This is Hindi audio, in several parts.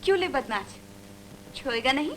क्यों ले बदमाश, छोएगा नहीं?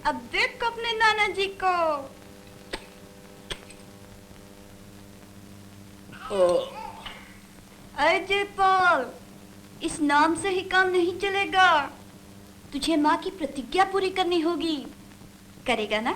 अब देख अपने नाना जी को। अजय पॉल, इस नाम से ही काम नहीं चलेगा। तुझे माँ की प्रतिज्ञा पूरी करनी होगी। करेगा ना?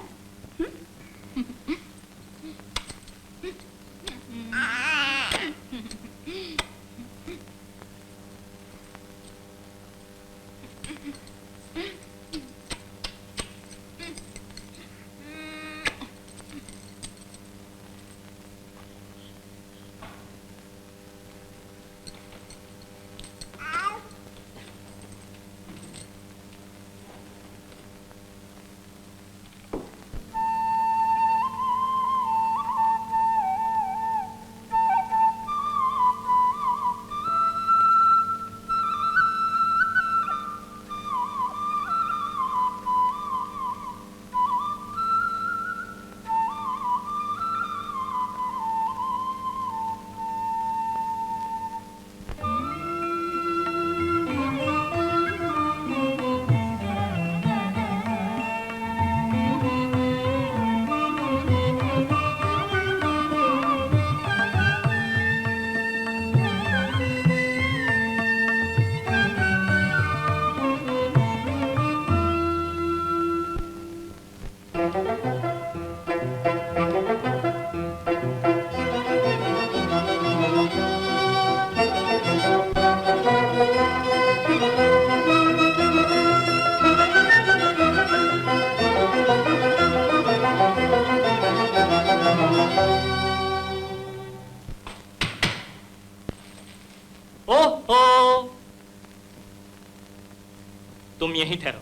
तुम यहीं ठहरो।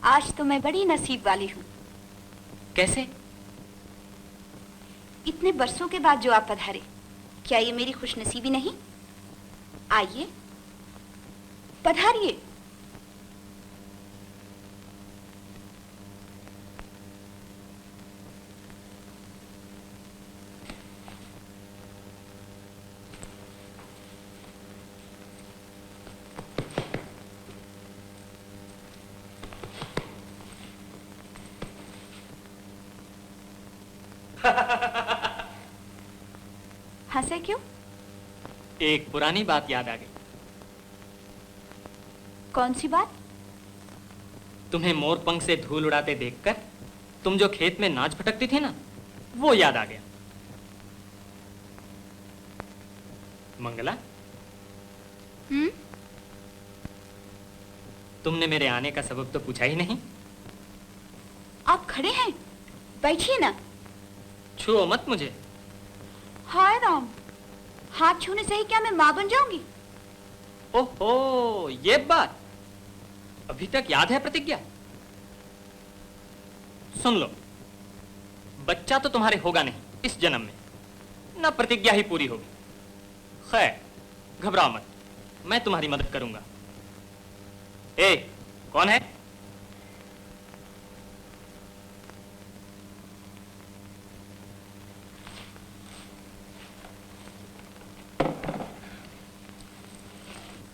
आज तो मैं बड़ी नसीब वाली हूँ। कैसे? इतने बरसों के बाद जो आप पधारे, क्या ये मेरी खुशनसीबी नहीं? आइए, पधारिए। हंसे क्यों? एक पुरानी बात याद आ गई। कौन सी बात? तुम्हें मोर पंख से धूल उड़ाते देखकर तुम जो खेत में नाच भटकती थी ना, वो याद आ गया। मंगला, तुमने मेरे आने का सबब तो पूछा ही नहीं। आप खड़े हैं, बैठिए ना। छुओ मत मुझे। हाय राम, हाथ छूने से ही क्या मैं मां बन जाऊंगी? ओहो, ये बात अभी तक याद है प्रतिज्ञा? सुन लो, बच्चा तो तुम्हारे होगा नहीं इस जन्म में, ना प्रतिज्ञा ही पूरी होगी। खैर, घबराओ मत, मैं तुम्हारी मदद करूंगा। ए, कौन है?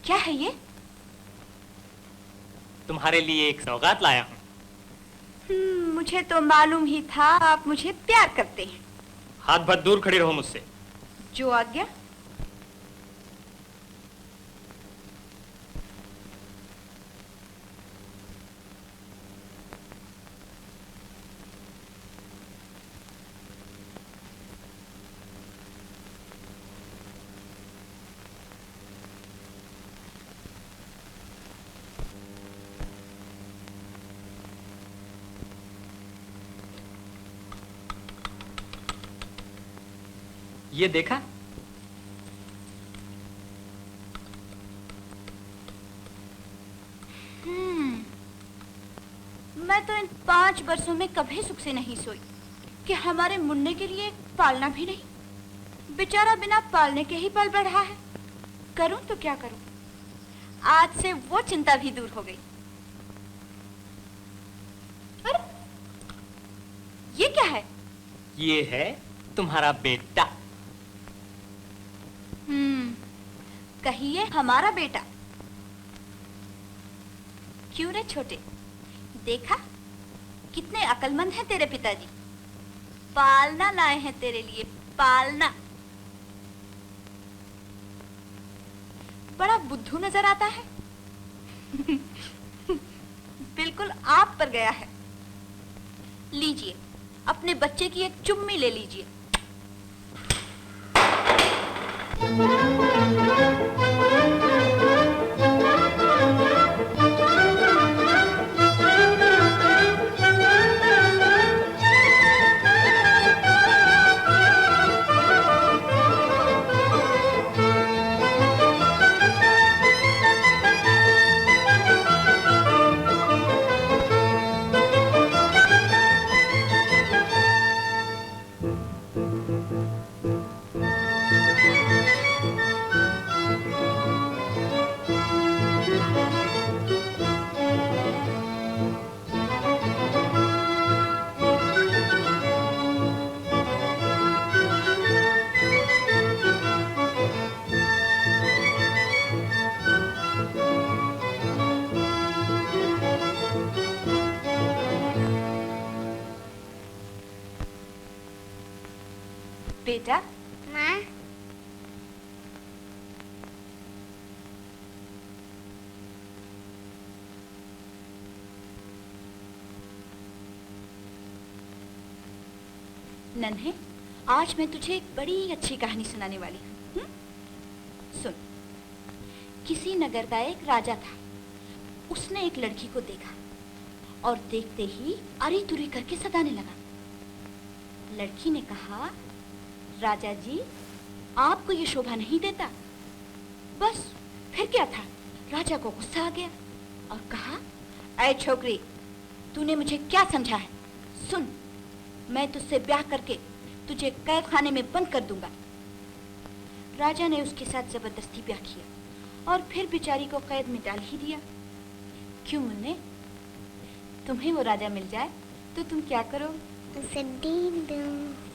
क्या है ये? तुम्हारे लिए एक सौगात लाया हूं। मुझे तो मालूम ही था आप मुझे प्यार करते हैं। हाथ भर दूर खड़े रहो मुझसे। जो आज्ञा। ये देखा? मैं तो इन 5 वर्षों में कभी सुख से नहीं सोई कि हमारे मुन्ने के लिए पालना भी नहीं। बेचारा बिना पालने के ही पल बढ़ा है। करूं तो क्या करूं? आज से वो चिंता भी दूर हो गई। अरे ये क्या है? ये है तुम्हारा बेटा। कहिए हमारा बेटा। क्यों रे छोटे, देखा कितने अक्लमंद हैं तेरे पिताजी। पालना लाए हैं तेरे लिए, पालना। बड़ा बुद्धू नजर आता है। बिल्कुल आप पर गया है। लीजिए, अपने बच्चे की एक चुम्मी ले लीजिए। बेटा, माँ, नन्हे, आज मैं तुझे एक बड़ी अच्छी कहानी सुनाने वाली हूँ। सुन। किसी नगर का एक राजा था। उसने एक लड़की को देखा और देखते ही अरी तुरी करके सताने लगा। लड़की ने कहा, राजा जी, आपको ये शोभा नहीं देता। बस फिर क्या था, राजा को गुस्सा आ गया और कहा, ऐ छोकरी, तूने मुझे क्या समझा है? सुन, मैं तुझसे ब्याह करके तुझे कैद खाने में बंद कर दूंगा। राजा ने उसके साथ जबरदस्ती ब्याह किया और फिर बेचारी को कैद में डाल ही दिया। क्यों मुन्ने, तुम्हें वो राजा मिल जाए तो तुम क्या करो? उसे दीन दूं।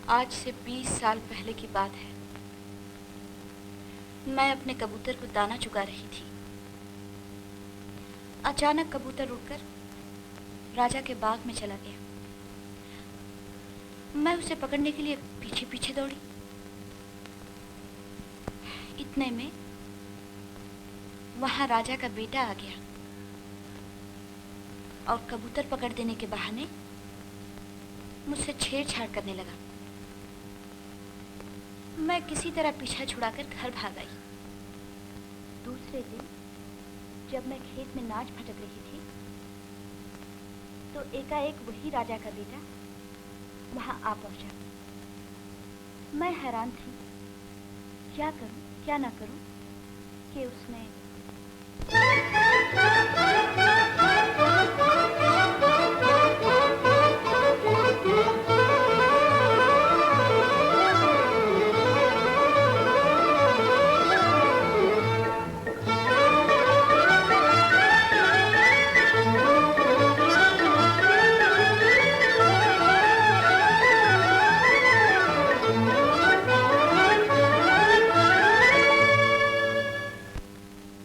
आज से 20 साल पहले की बात है। मैं अपने कबूतर को दाना चुगा रही थी। अचानक कबूतर उड़कर राजा के बाग में चला गया। मैं उसे पकड़ने के लिए पीछे पीछे दौड़ी। इतने में वहां राजा का बेटा आ गया और कबूतर पकड़ देने के बहाने मुझसे छेड़छाड़ करने लगा। मैं किसी तरह पीछा छुड़ाकर घर भाग आई। दूसरे दिन जब मैं खेत में नाच भटक रही थी तो एकाएक वही राजा का बेटा वहां आ पहुंचा। मैं हैरान थी, क्या करूं क्या ना करूं कि उसने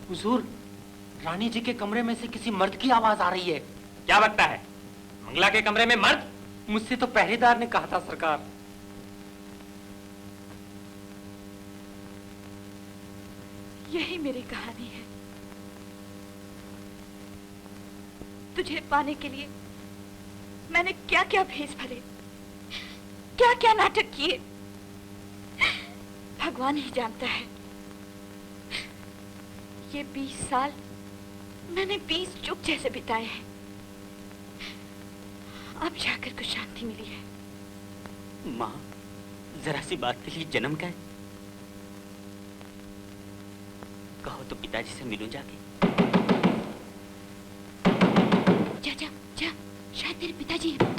हुजूर, रानी जी के कमरे में से किसी मर्द की आवाज आ रही है। क्या बकता है? मंगला के कमरे में मर्द? मुझसे तो पहरेदार ने कहा था सरकार। यही मेरी कहानी है। तुझे पाने के लिए मैंने क्या क्या भेष भरे, क्या क्या नाटक किए, भगवान ही जानता है। ये 20 साल मैंने 20 चुप जैसे बिताए हैं। अब जाकर कुछ शांति मिली है। माँ, जरा सी बात के लिए जन्म का है। कहो तो पिताजी से मिलूं जाके। जा जा जा, शायद तेरे पिताजी हैं।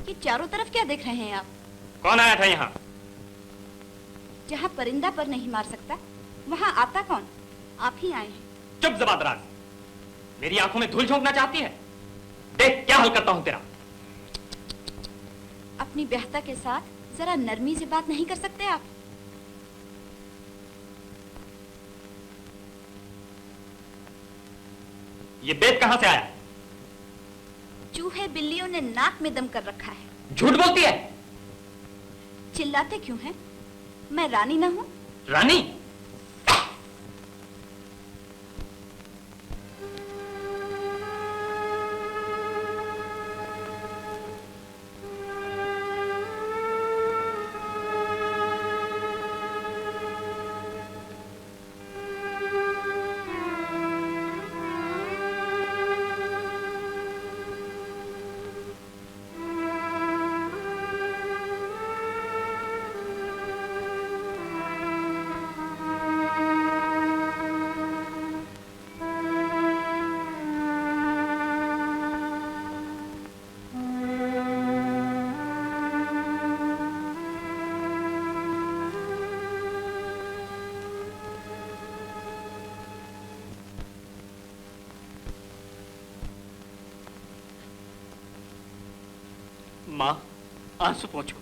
ये चारों तरफ क्या देख रहे हैं आप? कौन आया था यहाँ? जहाँ परिंदा पर नहीं मार सकता, वहाँ आता कौन? आप ही आए हैं। चुप जबादराज, मेरी आंखों में धूल झोंकना चाहती है? देख क्या हल करता हूँ तेरा। अपनी ब्याहता के साथ जरा नरमी से बात नहीं कर सकते आप? ये बेत कहाँ से आया? चूहे बिल्लियों ने नाक में दम कर रखा है। झूठ बोलती है। चिल्लाते क्यों हैं? मैं रानी ना हूं? रानी? माँ, आंसू पोंछो।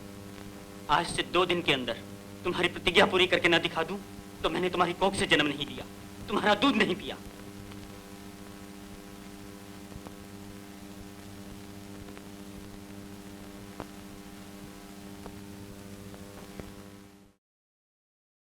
आज से 2 दिन के अंदर तुम्हारी प्रतिज्ञा पूरी करके न दिखा दूं तो मैंने तुम्हारी कोख से जन्म नहीं लिया, तुम्हारा दूध नहीं पिया।